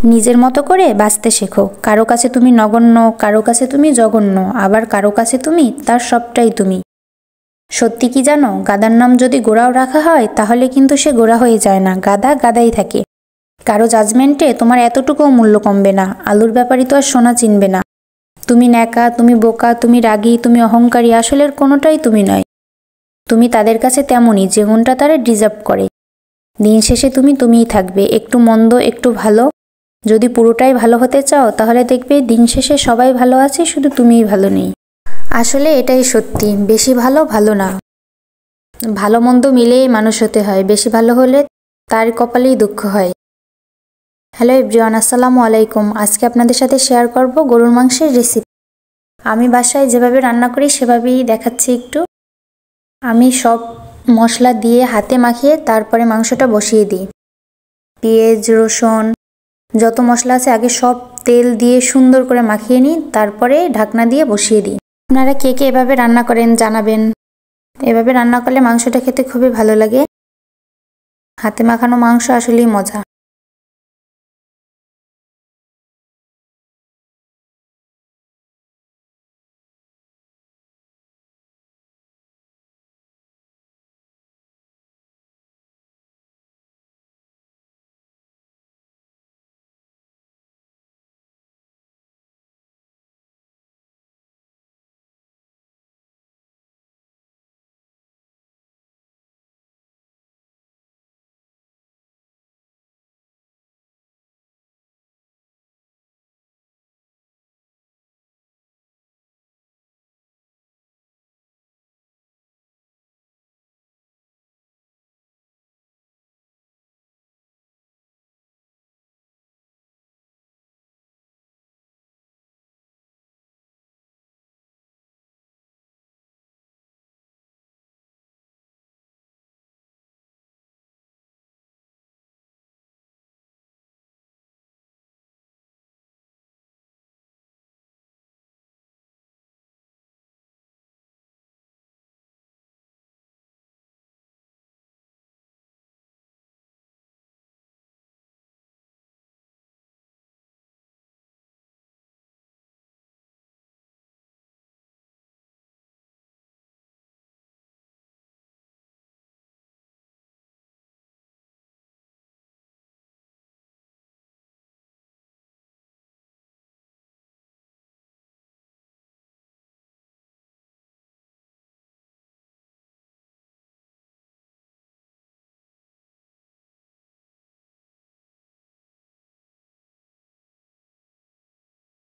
নিজের মতো করে বাঁচতে শেখো। কারো কাছে তুমি নগণ্য, কারো কাছে তুমি জঘন্য, আবার কারো কাছে তুমি তার সবটাই তুমি। সত্যি কি জানো, গাধার নাম যদি গোড়াও রাখা হয় তাহলে কিন্তু সে গোড়া হয়ে যায় না, গাধা গাধাই থাকে। কারো জাজমেন্টে তোমার এতটুকুও মূল্য কমবে না। আলুর ব্যাপারই তো আর সোনা চিনবে না। তুমি ন্যাকা, তুমি বোকা, তুমি রাগী, তুমি অহংকারী, আসলের কোনোটাই তুমি নয়। তুমি তাদের কাছে তেমনই যেমনটা তারা ডিজার্ভ করে। দিন শেষে তুমি তুমিই থাকবে, একটু মন্দ একটু ভালো। যদি পুরোটাই ভালো হতে চাও তাহলে দেখবে দিন শেষে সবাই ভালো আছে, শুধু তুমিই ভালো নেই। আসলে এটাই সত্যি, বেশি ভালো ভালো না। ভালো মন্দ মিলেই মানুষ হতে হয়, বেশি ভালো হলে তার কপালেই দুঃখ হয়। হ্যালো এভরিওয়ান, আসসালামু আলাইকুম। আজকে আপনাদের সাথে শেয়ার করব গরুর মাংসের রেসিপি। আমি বাসায় যেভাবে রান্না করি সেভাবেই দেখাচ্ছি একটু। আমি সব মশলা দিয়ে হাতে মাখিয়ে তারপরে মাংসটা বসিয়ে দিই। পেঁয়াজ, রসুন, যত মশলা আছে আগে সব তেল দিয়ে সুন্দর করে মাখিয়ে নিই, তারপরে ঢাকনা দিয়ে বসিয়ে দিই। আপনারা কে কে এভাবে রান্না করেন জানাবেন। এভাবে রান্না করলে মাংসটা খেতে খুবই ভালো লাগে। হাতে মাখানো মাংস আসলেই মজা।